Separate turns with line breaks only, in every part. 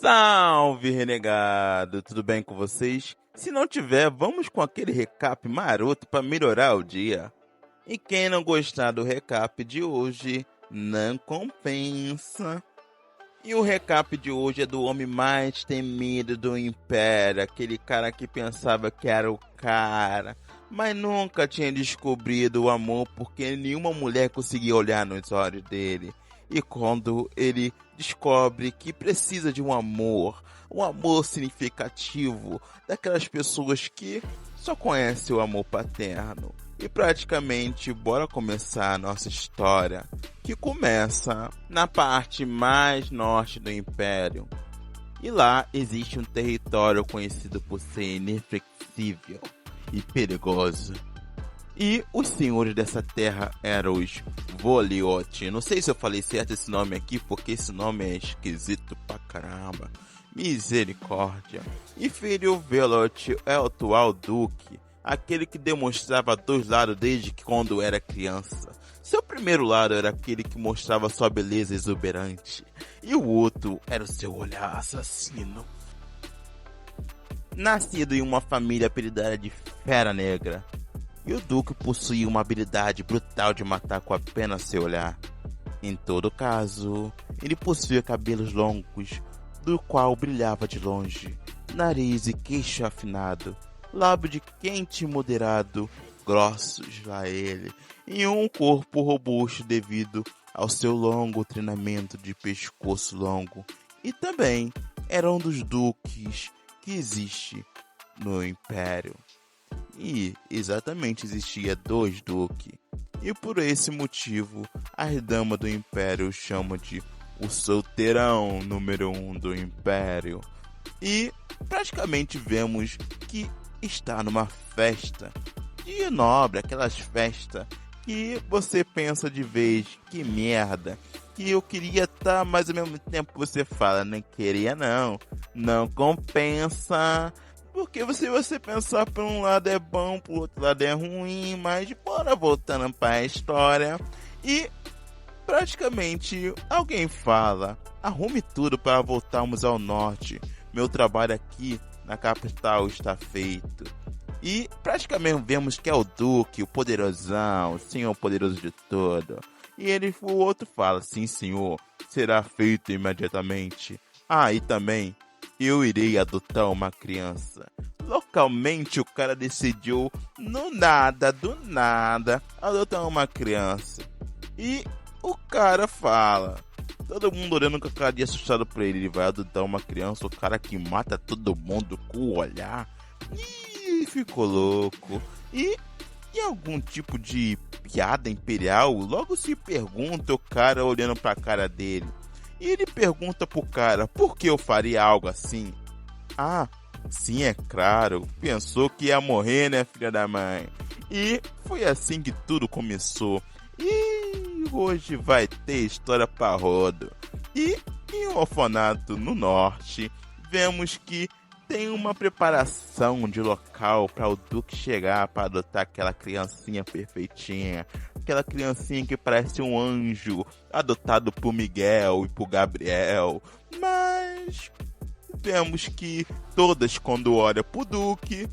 Salve, renegado! Tudo bem com vocês? Se não tiver, vamos com aquele recap maroto para melhorar o dia. E quem não gostar do recap de hoje, não compensa. E o recap de hoje é do homem mais temido do Império, aquele cara que pensava que era o cara, mas nunca tinha descobrido o amor porque nenhuma mulher conseguia olhar nos olhos dele. E quando ele descobre que precisa de um amor significativo, daquelas pessoas que só conhecem o amor paterno. E praticamente, bora começar a nossa história, que começa na parte mais norte do Império. E lá existe um território conhecido por ser ineflexível e perigoso. E os senhores dessa terra eram os Voliot. Não sei se eu falei certo esse nome aqui, porque esse nome é esquisito pra caramba. Misericórdia. E filho Velot é o atual duque, aquele que demonstrava dois lados desde que quando era criança. Seu primeiro lado era aquele que mostrava sua beleza exuberante, e o outro era o seu olhar assassino. Nascido em uma família apelidada de Fera Negra, e o Duque possuía uma habilidade brutal de matar com apenas seu olhar. Em todo caso, ele possuía cabelos longos, do qual brilhava de longe, nariz e queixo afinado, lábio de quente e moderado, grossos lá ele, e um corpo robusto devido ao seu longo treinamento de pescoço longo, e também era um dos duques que existe no Império. E exatamente existia dois duques, e por esse motivo as damas do Império o chamam de o solteirão número 1 do Império. E praticamente vemos que está numa festa de nobre, aquelas festas que você pensa de vez, que merda, que eu queria estar, mas ao mesmo tempo você fala, não queria não compensa. Porque se você pensar por um lado é bom, por outro lado é ruim, mas bora voltando para a história. E praticamente alguém fala, arrume tudo para voltarmos ao norte. Meu trabalho aqui na capital está feito. E praticamente vemos que é o Duque, o poderosão, o senhor poderoso de todo. E o outro fala, sim senhor, será feito imediatamente. Ah, e também eu irei adotar uma criança. Localmente o cara decidiu, do nada, adotar uma criança. E o cara fala, todo mundo olhando com a cara de assustado pra ele. Ele vai adotar uma criança, o cara que mata todo mundo com o olhar. Ih, ficou louco. E em algum tipo de piada imperial, logo se pergunta o cara olhando pra cara dele. E ele pergunta pro cara, por que eu faria algo assim? Ah, sim, é claro. Pensou que ia morrer, né, filha da mãe? E foi assim que tudo começou. E hoje vai ter história pra rodo. E em um orfanato no norte, vemos que tem uma preparação de local para o Duque chegar para adotar aquela criancinha perfeitinha. Aquela criancinha que parece um anjo, adotado por Miguel e por Gabriel. Mas vemos que todas, quando olham pro Duque,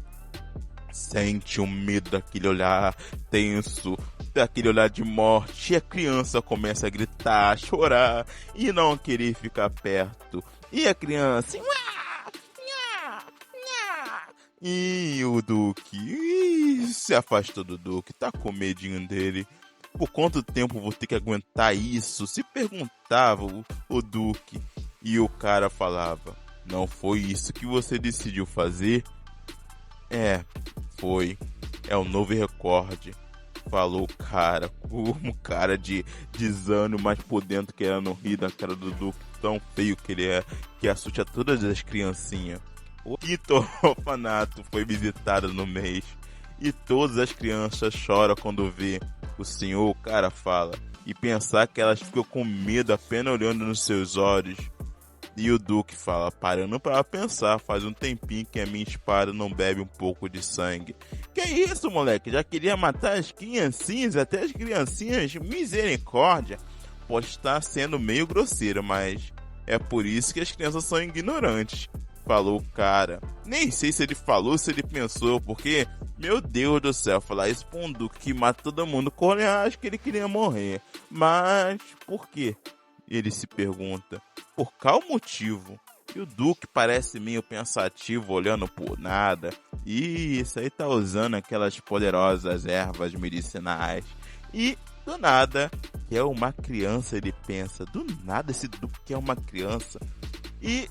sente um medo daquele olhar tenso, daquele olhar de morte. E a criança começa a gritar, a chorar e não querer ficar perto. E a criança... E o Duque se afastou do Duque, tá com medinho dele. Por quanto tempo vou ter que aguentar isso? Se perguntava o Duque. E o cara falava, não foi isso que você decidiu fazer? É, foi. É o novo recorde. Falou o cara, com um cara de desânimo, mas por dentro querendo rir da cara do Duque. Tão feio que ele é, que assusta todas as criancinhas. O quinto orfanato foi visitado no mês e todas as crianças choram quando vê o senhor, o cara fala, e pensar que elas ficam com medo apenas olhando nos seus olhos. E o Duque fala, parando para pensar, faz um tempinho que a minha espada não bebe um pouco de sangue. Que isso, moleque? Já queria matar as criancinhas, até as criancinhas, misericórdia. Pode estar sendo meio grosseiro, mas É por isso que as crianças são ignorantes. Falou o cara. Nem sei se ele falou ou se ele pensou, porque, meu Deus do céu, falar isso pra um Duque que mata todo mundo, corre, acho que ele queria morrer. Mas por quê? Ele se pergunta. Por qual motivo? E o Duque parece meio pensativo, olhando por nada. E isso aí tá usando aquelas poderosas ervas medicinais. E do nada, que é uma criança, ele pensa. Do nada esse Duque é uma criança. E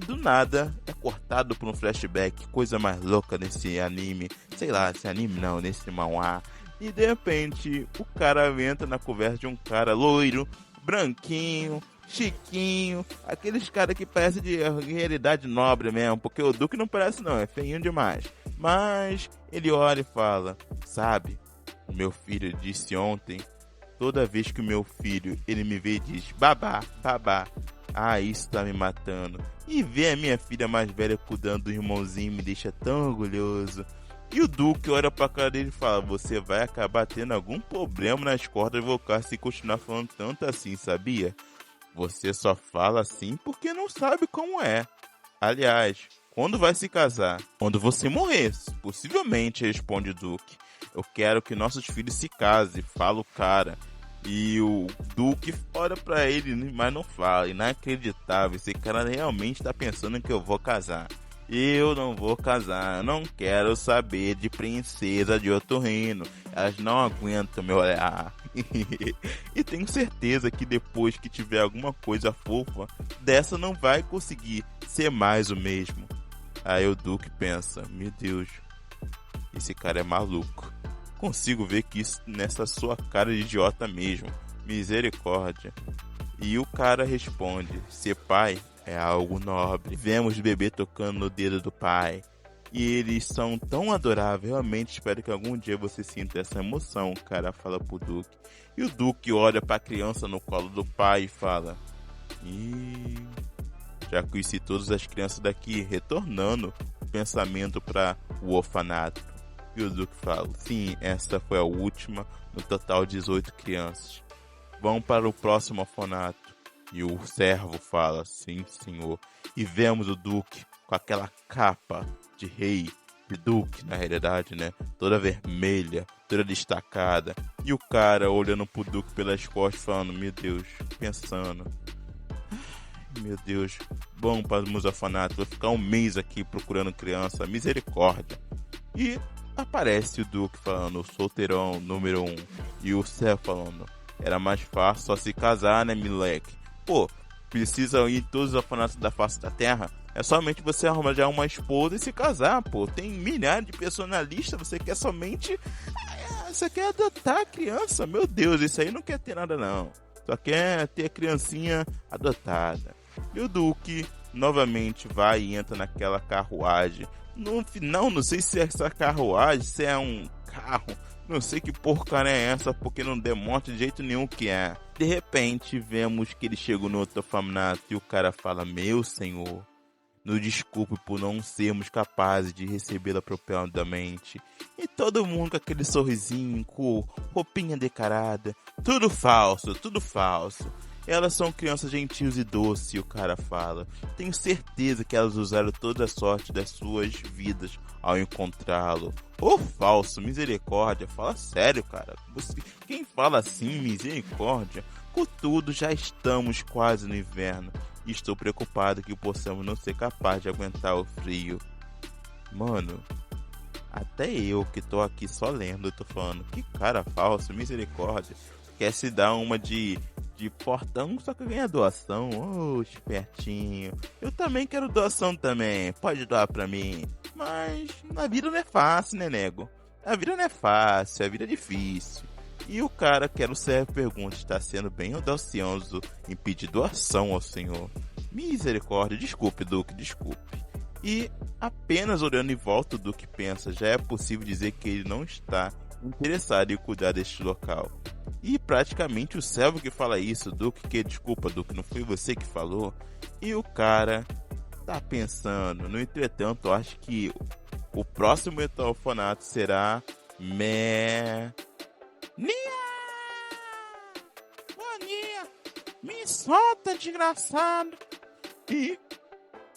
do nada é cortado por um flashback, coisa mais louca nesse anime. Sei lá, esse anime não, nesse manhwa. E de repente o cara entra na conversa de um cara loiro, branquinho, chiquinho. Aqueles caras que parecem de realidade nobre mesmo. Porque o Duque não parece não, é feinho demais. Mas ele olha e fala: sabe, o meu filho disse ontem, toda vez que o meu filho ele me vê e diz babá, babá. Ah, isso tá me matando. E ver a minha filha mais velha cuidando do irmãozinho me deixa tão orgulhoso. E o Duque olha pra cara dele e fala: você vai acabar tendo algum problema nas cordas vocais se continuar falando tanto assim, sabia? Você só fala assim porque não sabe como é. Aliás, quando vai se casar? Quando você morrer, possivelmente, responde o Duque. Eu quero que nossos filhos se casem, fala o cara. E o Duque olha pra ele, mas não fala. Inacreditável, esse cara realmente tá pensando que eu vou casar. Eu não vou casar, não quero saber de princesa de outro reino. Elas não aguentam meu olhar. E tenho certeza que depois que tiver alguma coisa fofa, dessa não vai conseguir ser mais o mesmo. Aí o Duque pensa: meu Deus, esse cara é maluco. Consigo ver que isso nessa sua cara de idiota mesmo. Misericórdia. E o cara responde: ser pai é algo nobre. Vemos o bebê tocando no dedo do pai. E eles são tão adoráveis. Realmente espero que algum dia você sinta essa emoção. O cara fala pro Duque. E o Duque olha pra criança no colo do pai e fala: já conheci todas as crianças daqui. Retornando o pensamento para o orfanato. E o Duque fala: sim, essa foi a última, no total 18 crianças. Vão para o próximo orfanato. E o servo fala: sim, senhor. E vemos o Duque com aquela capa de rei, de Duque na realidade, né? Toda vermelha, toda destacada. E o cara olhando pro Duque pelas costas falando: meu Deus, pensando: meu Deus, vamos para os orfanatos, vou ficar um mês aqui procurando criança, misericórdia. E aparece o Duque falando: solteirão número 1. E o Céu falando: era mais fácil só se casar, né, moleque? Pô, precisa ir em todos os orfanatos da face da terra? É somente você arranjar uma esposa e se casar, pô. Tem milhares de pessoas na lista, você quer somente... Você quer adotar a criança? Meu Deus, isso aí não quer ter nada não. Só quer ter a criancinha adotada. E o Duque novamente vai e entra naquela carruagem. No final, não sei se é essa carruagem, se é um carro, não sei que porcaria é essa, porque não demonstra de jeito nenhum que é. De repente, vemos que ele chegou no outro orfanato e o cara fala: meu senhor, nos desculpe por não sermos capazes de recebê-la apropriadamente. E todo mundo com aquele sorrisinho, com roupinha decorada, tudo falso, tudo falso. Elas são crianças gentis e doces, o cara fala. Tenho certeza que elas usaram toda a sorte das suas vidas ao encontrá-lo. Ô falso, misericórdia, fala sério, cara. Quem fala assim, misericórdia? Contudo, já estamos quase no inverno e estou preocupado que possamos não ser capazes de aguentar o frio. Mano, até eu que tô aqui só lendo, tô falando: que cara falso, misericórdia. Quer se dar uma de portão, só que ganha doação. Ô, espertinho. Eu também quero doação também. Pode doar pra mim. Mas a vida não é fácil, né, nego? A vida não é fácil, a vida é difícil. E o cara, quero ser, pergunta: está sendo bem audacioso em pedir doação ao senhor? Misericórdia, desculpe, Duque, desculpe. E apenas olhando em volta, o Duque pensa: já é possível dizer que ele não está interessado em cuidar deste local. E praticamente o servo que fala isso: Duque, que desculpa, Duque, não foi você que falou? E o cara tá pensando. No entretanto, acho que o próximo orfanato será Nia! Nia! solta, desgraçado. E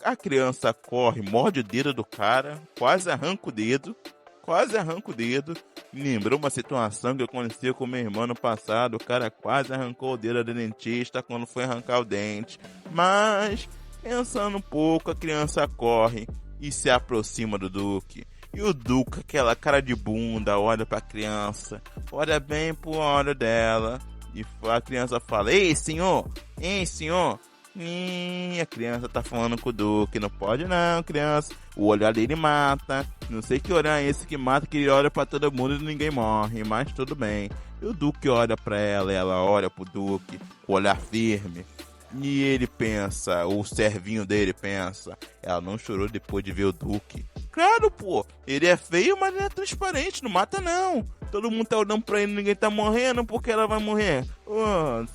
a criança corre, morde o dedo do cara, quase arranca o dedo. Me lembrou uma situação que aconteceu com meu irmão no passado. O cara quase arrancou o dedo do dentista quando foi arrancar o dente. Mas, pensando um pouco, a criança corre e se aproxima do Duque. E o Duque, aquela cara de bunda, olha pra criança, olha bem pro olho dela. E a criança fala: Ei, senhor! A criança tá falando com o Duque. Não pode não, criança. O olhar dele mata. Não sei que olhar é esse que mata, que ele olha pra todo mundo e ninguém morre. Mas tudo bem. E o Duque olha pra ela olha pro Duque, com o olhar firme. E ele pensa, o servinho dele pensa: ela não chorou depois de ver o Duque. Claro, pô, ele é feio, mas ele é transparente, não mata não. Todo mundo tá olhando pra ele, ninguém tá morrendo, porque ela vai morrer.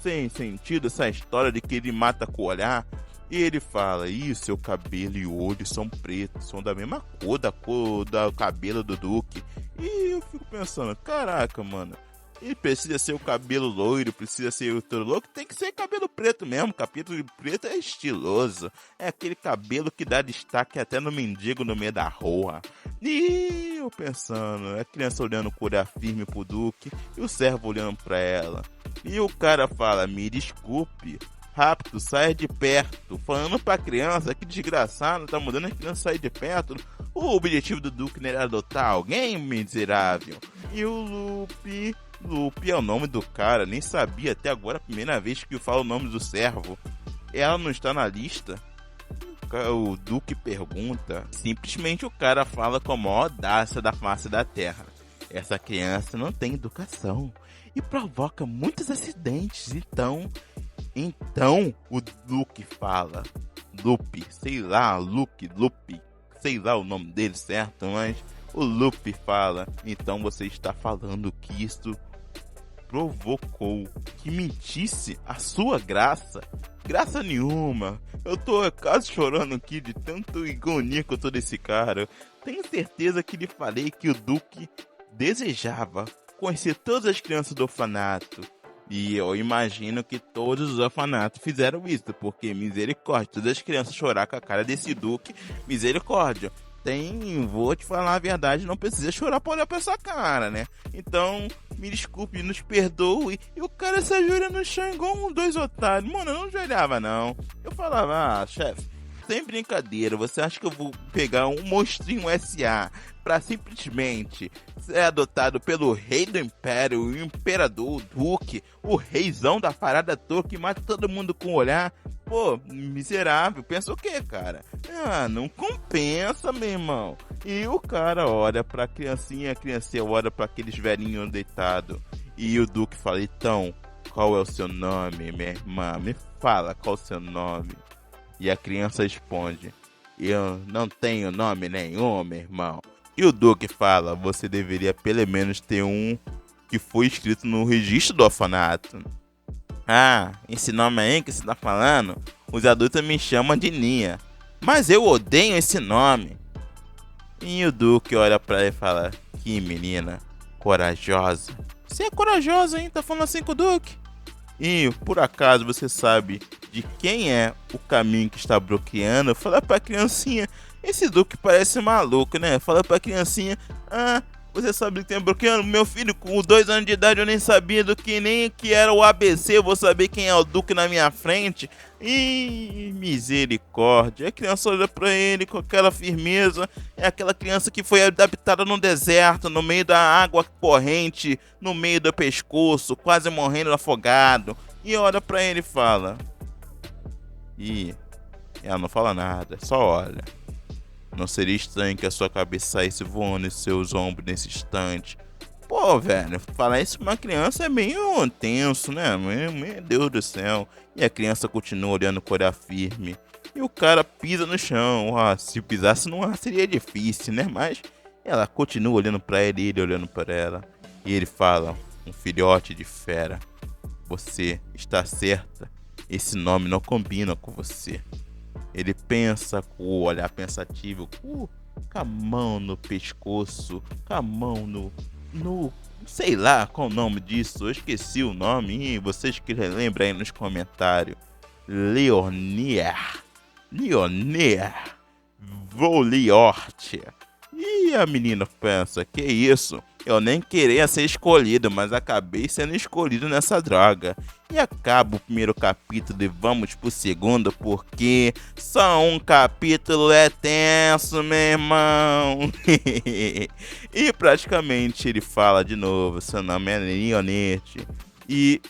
Sem sentido essa história de que ele mata com o olhar. E ele fala: ih, seu cabelo e o olho são pretos, são da mesma cor, da cor do cabelo do Duque. E eu fico pensando: caraca, mano, ele precisa ser o cabelo loiro, precisa ser o todo louco, tem que ser cabelo preto mesmo. Cabelo preto é estiloso. É aquele cabelo que dá destaque até no mendigo no meio da rua. E eu pensando, a criança olhando com o olhar firme pro Duque e o servo olhando pra ela. E o cara fala: me desculpe, rápido, saia de perto. Falando pra criança, que desgraçado, tá mandando a criança sair de perto. O objetivo do Duque não era adotar alguém, miserável. E o Lupe é o nome do cara, nem sabia até agora, a primeira vez que eu falo o nome do servo. Ela não está na lista? O Duque pergunta. Simplesmente o cara fala com a maior audácia da face da terra: essa criança não tem educação e provoca muitos acidentes. Então o Duque fala: Lupe, sei lá o nome dele certo, mas o Lupe fala: então você está falando que isso provocou que mentisse a sua graça? Graça nenhuma. Eu tô quase chorando aqui de tanto agonia que eu tô desse cara. Tenho certeza que lhe falei que o Duque desejava conhecer todas as crianças do orfanato. E eu imagino que todos os orfanatos fizeram isso, porque misericórdia, todas as crianças chorar com a cara desse Duque, misericórdia. Vou te falar a verdade, não precisa chorar pra olhar pra essa cara, né? Então, me desculpe, nos perdoe. E o cara se ajoelha no chão igual dois otários. Mano, eu não ajoelhava, não. Eu falava: chefe, sem brincadeira, você acha que eu vou pegar um monstrinho SA pra simplesmente ser adotado pelo rei do império, o imperador, o Duque, o reizão da parada toda que mata todo mundo com o olhar? Pô, miserável, pensa o quê, cara? Não compensa, meu irmão. E o cara olha pra criancinha, a criancinha olha pra aqueles velhinhos deitados. E o Duque fala: então, qual é o seu nome, minha irmã? Me fala qual é o seu nome. E a criança responde: eu não tenho nome nenhum, meu irmão. E o Duque fala: você deveria pelo menos ter um que foi escrito no registro do orfanato. Esse nome aí que você tá falando, os adultos me chamam de Nia, mas eu odeio esse nome. E o Duque olha pra ela e fala: que menina corajosa. Você é corajosa, hein? Tá falando assim com o Duque? E por acaso você sabe de quem é o caminho que está bloqueando? Fala pra criancinha. Esse Duque parece maluco, né? Fala pra criancinha: você sabe que tem bloqueando? Meu filho, com 2 anos de idade eu nem sabia do que nem que era o ABC. Eu vou saber quem é o Duque na minha frente? Ih, misericórdia. A criança olha pra ele com aquela firmeza. É aquela criança que foi adaptada no deserto, no meio da água corrente, no meio do pescoço, quase morrendo afogado. E olha pra ele e fala. E ela não fala nada, só olha. Não seria estranho que a sua cabeça saísse voando em seus ombros nesse instante? Pô, velho, falar isso pra uma criança é meio tenso, né? Meu Deus do céu. E a criança continua olhando com o olhar firme. E o cara pisa no chão. Se pisasse no ar seria difícil, né? Mas ela continua olhando pra ele e ele olhando pra ela. E ele fala: um filhote de fera. Você está certa. Esse nome não combina com você. Ele pensa com o olhar pensativo, com a mão no pescoço, com a mão no sei lá qual o nome disso, eu esqueci o nome, e vocês que relembram aí nos comentários. Leonier. Leonier. Voliort. E a menina pensa, que isso? Eu nem queria ser escolhido, mas acabei sendo escolhido nessa droga. E acaba o primeiro capítulo e vamos pro segundo, porque só um capítulo é tenso, meu irmão. E praticamente ele fala de novo, seu nome é Leonete. E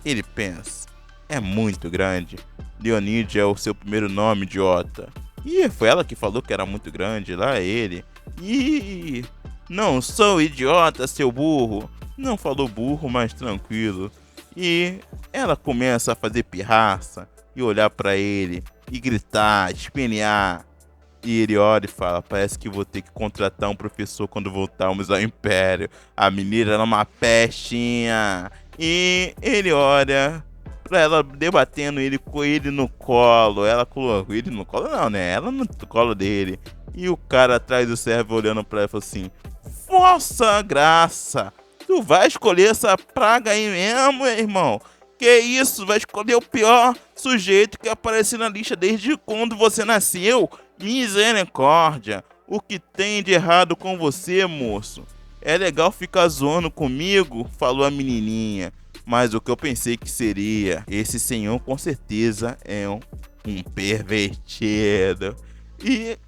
ele pensa, é muito grande. Leonide é o seu primeiro nome, idiota. E foi ela que falou que era muito grande, lá é ele. E não sou idiota, seu burro. Não falou burro, mas tranquilo. E ela começa a fazer pirraça e olhar pra ele e gritar, espernear. E ele olha e fala, parece que vou ter que contratar um professor quando voltarmos ao Império. A menina era uma pestinha. E ele olha pra ela debatendo ele com ele no colo. Ela colocou ele no colo, não, né? Ela no colo dele. E o cara atrás do servo olhando pra ela e falou assim: Vossa Graça, tu vai escolher essa praga aí mesmo, meu irmão? Que isso? Vai escolher o pior sujeito que apareceu na lista desde quando você nasceu? Misericórdia! O que tem de errado com você, moço? É legal ficar zoando comigo? Falou a menininha. Mas o que eu pensei que seria, esse senhor com certeza é um pervertido. E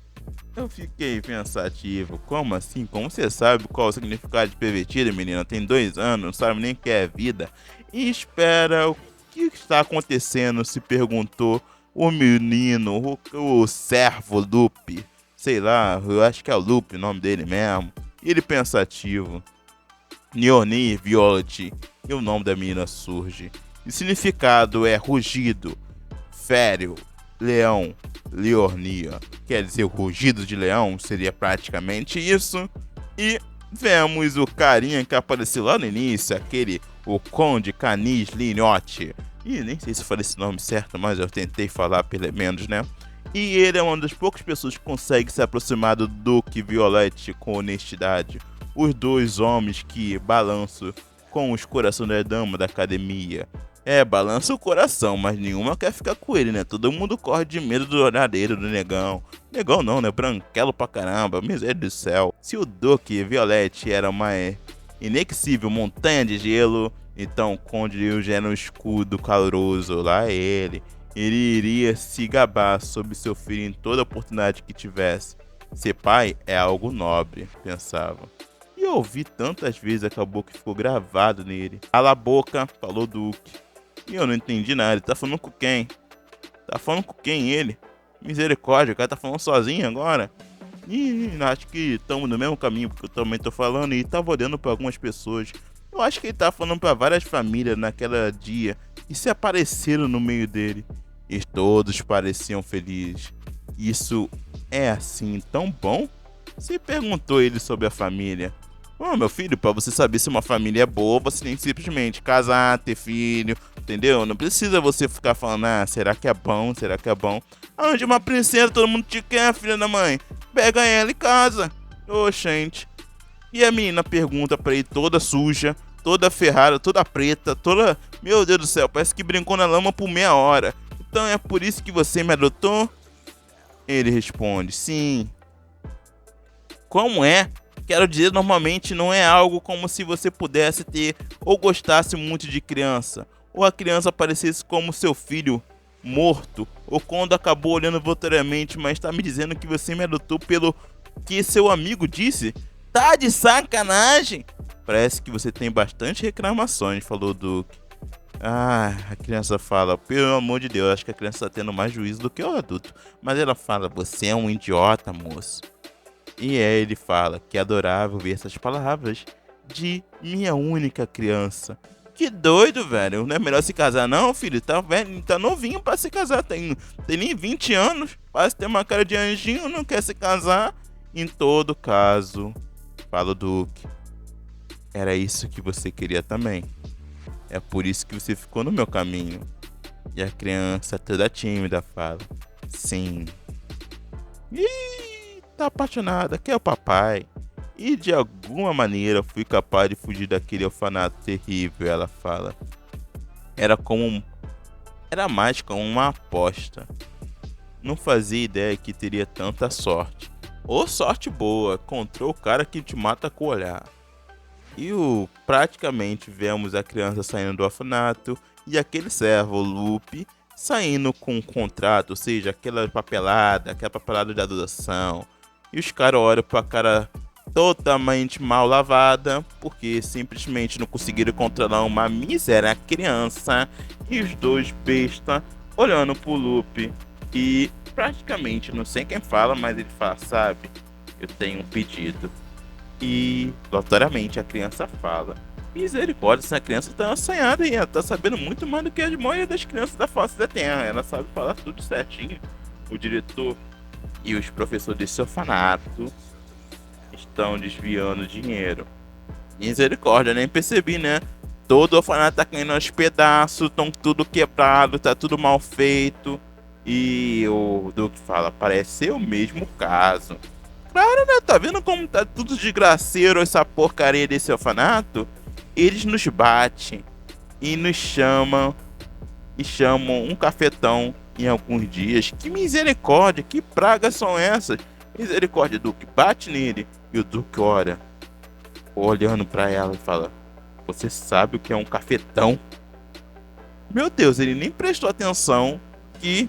eu fiquei pensativo. Como assim? Como você sabe qual é o significado de pervertido, menina? Tem 2 anos, não sabe nem o que é vida. E espera, o que está acontecendo? Se perguntou o menino, o servo Lupe. Sei lá, eu acho que é o Lupe o nome dele mesmo. E ele pensativo. Neoni Violet. E o nome da menina surge. O significado é rugido, féreo, leão, leornia. Quer dizer, o rugido de leão seria praticamente isso. E vemos o carinha que apareceu lá no início, o Conde Canis Linhote. E nem sei se eu falei esse nome certo, mas eu tentei falar pelo menos, né? E ele é uma das poucas pessoas que consegue se aproximar do Duque Violette com honestidade. Os 2 homens que balançam com os corações da dama da academia. Balança o coração, mas nenhuma quer ficar com ele, né? Todo mundo corre de medo do olhadeiro do negão. Negão não, né? Branquelo pra caramba, miséria do céu. Se o Duque Violette era uma inexível montanha de gelo, então o Conde Lewis era um escudo caloroso, lá é ele. Ele iria se gabar sobre seu filho em toda oportunidade que tivesse. Ser pai é algo nobre, pensava. E eu ouvi tantas vezes, acabou que ficou gravado nele. Cala a boca, falou Duque. E eu não entendi nada, ele tá falando com quem? Tá falando com quem ele? Misericórdia, o cara tá falando sozinho agora? E acho que estamos no mesmo caminho, porque eu também tô falando e tava olhando pra algumas pessoas. Eu acho que ele tá falando pra várias famílias naquele dia e se apareceram no meio dele. E todos pareciam felizes. Isso é assim tão bom? Se perguntou ele sobre a família. Meu filho, pra você saber se uma família é boa, você tem que simplesmente casar, ter filho, entendeu? Não precisa você ficar falando, será que é bom, será que é bom? Arranje uma princesa, todo mundo te quer, filha da mãe. Pega ela e casa. Gente. E a menina pergunta pra ele toda suja, toda ferrada, toda preta, toda... Meu Deus do céu, parece que brincou na lama por meia hora. Então é por isso que você me adotou? Ele responde, sim. Como é? Quero dizer, normalmente não é algo como se você pudesse ter ou gostasse muito de criança, ou a criança aparecesse como seu filho morto, ou quando acabou olhando voluntariamente, mas está me dizendo que você me adotou pelo que seu amigo disse? Tá de sacanagem! Parece que você tem bastante reclamações, falou o Duque. A criança fala, pelo amor de Deus, acho que a criança está tendo mais juízo do que o adulto. Mas ela fala, você é um idiota, moço. E aí ele fala que é adorável ver essas palavras de minha única criança. Que doido, velho. Não é melhor se casar não, filho? Tá velho, tá novinho pra se casar. Tem nem 20 anos. Parece ter uma cara de anjinho, não quer se casar. Em todo caso, fala o Duque, era isso que você queria também. É por isso que você ficou no meu caminho. E a criança toda tímida fala, sim. Ih, tá apaixonada, quer o papai. E de alguma maneira fui capaz de fugir daquele orfanato terrível, ela fala. Era como Era mais como uma aposta. Não fazia ideia que teria tanta sorte. Ou sorte boa, encontrou o cara que te mata com o olhar. Praticamente vemos a criança saindo do orfanato e aquele servo, o Lupe, saindo com um contrato, ou seja, aquela papelada de adoção. E os caras olham pra cara totalmente mal lavada, porque simplesmente não conseguiram controlar uma mísera criança. E os dois bestas olhando pro Lupe. E praticamente, não sei quem fala, mas ele fala, sabe, eu tenho um pedido. E, notoriamente, a criança fala. Misericórdia, essa criança tá assanhada e ela tá sabendo muito mais do que a maioria das crianças da face da Terra. Ela sabe falar tudo certinho. O diretor e os professores desse orfanato estão desviando dinheiro. Misericórdia, nem percebi, né? Todo orfanato tá caindo aos pedaços, estão tudo quebrado, tá tudo mal feito. E o Duque fala, parece ser o mesmo caso. Claro, né? Tá vendo como tá tudo desgraceiro essa porcaria desse orfanato? Eles nos batem e nos chamam e chamam um cafetão em alguns dias. Que misericórdia, que pragas são essas? Misericórdia, Duque, bate nele. E o Duque ora, olhando pra ela e fala: você sabe o que é um cafetão? Meu Deus, ele nem prestou atenção que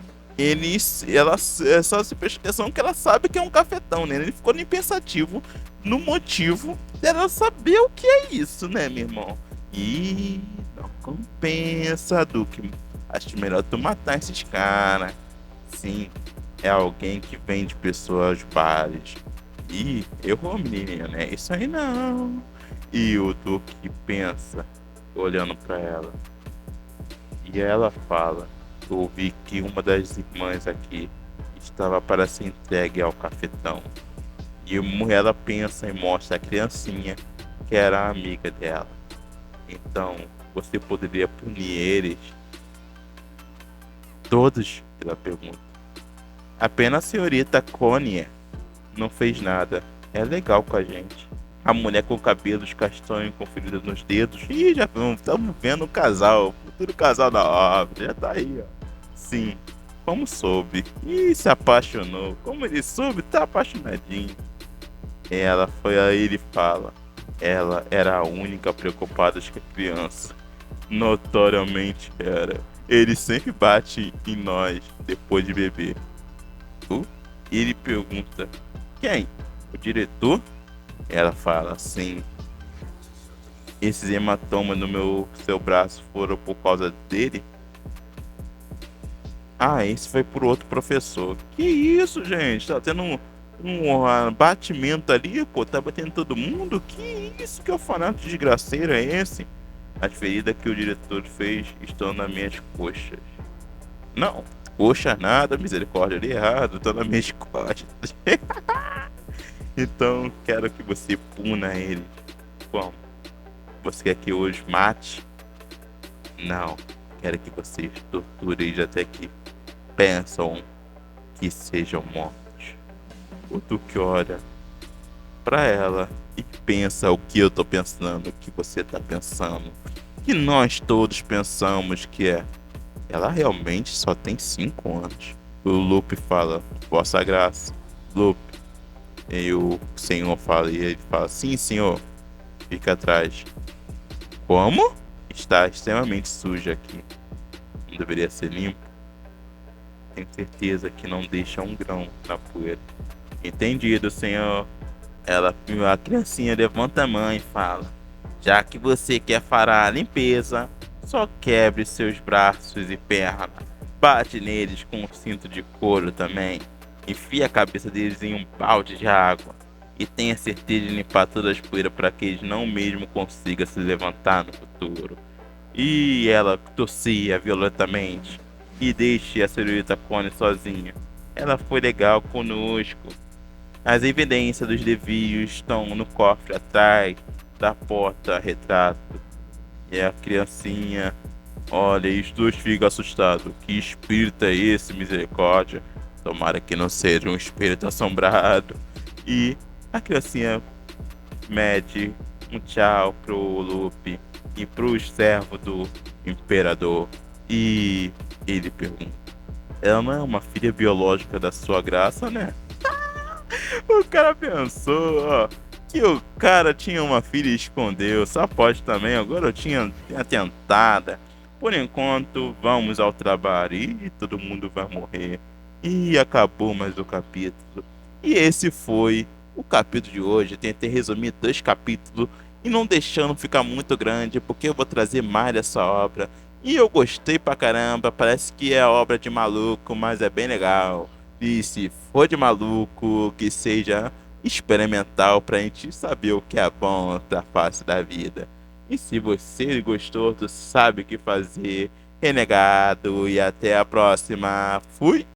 ela só se prestou atenção que ela sabe que é um cafetão, né? Ele ficou nem pensativo no motivo dela saber o que é isso, né, meu irmão? E não compensa, Duque. Acho melhor tu matar esses caras. Sim, é alguém que vende pessoas bares. E errou, menina, né? Isso aí não. E o Duque pensa, olhando pra ela. E ela fala: eu ouvi que uma das irmãs aqui estava para ser entregue ao cafetão. E ela pensa e mostra a criancinha que era a amiga dela. Então, você poderia punir eles todos? Ela pergunta. Apenas a senhorita Connie não fez nada. É legal com a gente. A mulher com cabelos castanhos com feridas nos dedos. Ih, já estamos vendo o casal. O futuro casal da obra. Já tá aí, ó. Sim, como soube. Ih, se apaixonou. Como ele soube, tá apaixonadinho. Ela foi aí, ele fala. Ela era a única preocupada com a criança. Notoriamente era. Ele sempre bate em nós depois de beber. Ele pergunta: quem? O diretor? Ela fala assim: esses hematomas no seu braço foram por causa dele? Ah, esse foi por outro professor. Que isso, gente? Tá tendo um batimento ali, pô? Tá batendo todo mundo? Que isso? Que orfanato desgraceiro é esse? As feridas que o diretor fez estão nas minhas coxas. Não, coxa nada, misericórdia, ali errado, estão nas minhas costas. Então, quero que você puna ele. Bom, você quer que hoje mate? Não, quero que vocês torturem eles até que pensam que sejam mortos. O Duque olha pra ela e pensa o que eu tô pensando, o que você tá pensando, que nós todos pensamos que é. Ela realmente só tem 5 anos. O Lupe fala: Vossa Graça, Lupe. E o senhor fala, e ele fala: sim, senhor, fica atrás. Como? Está extremamente sujo aqui. Não deveria ser limpo. Tenho certeza que não deixa um grão na poeira. Entendido, senhor. A criancinha levanta a mão e fala: já que você quer fará a limpeza, só quebre seus braços e pernas. Bate neles com um cinto de couro também. Enfia a cabeça deles em um balde de água. E tenha certeza de limpar todas as poeiras para que eles não mesmo consigam se levantar no futuro. E ela tossia violentamente. E deixe a senhorita Connie sozinha. Ela foi legal conosco. As evidências dos desvios estão no cofre atrás da porta-retrato. E a criancinha olha e os dois ficam assustados. Que espírito é esse, misericórdia? Tomara que não seja um espírito assombrado. E a criancinha mede um tchau pro Lupe e pros servos do imperador. E Ele pergunta. Ela não é uma filha biológica da sua graça, né? O cara pensou, ó, que o cara tinha uma filha e escondeu. Só pode também, agora eu tinha tentada. Por enquanto, vamos ao trabalho. E todo mundo vai morrer. E acabou mais o capítulo. E esse foi o capítulo de hoje. Eu tentei resumir 2 capítulos e não deixando ficar muito grande, porque eu vou trazer mais dessa obra. E eu gostei pra caramba. Parece que é obra de maluco, mas é bem legal. E se for de maluco, que seja experimental pra gente saber o que é bom da face da vida. E se você gostou, tu sabe o que fazer. Renegado, e até a próxima. Fui!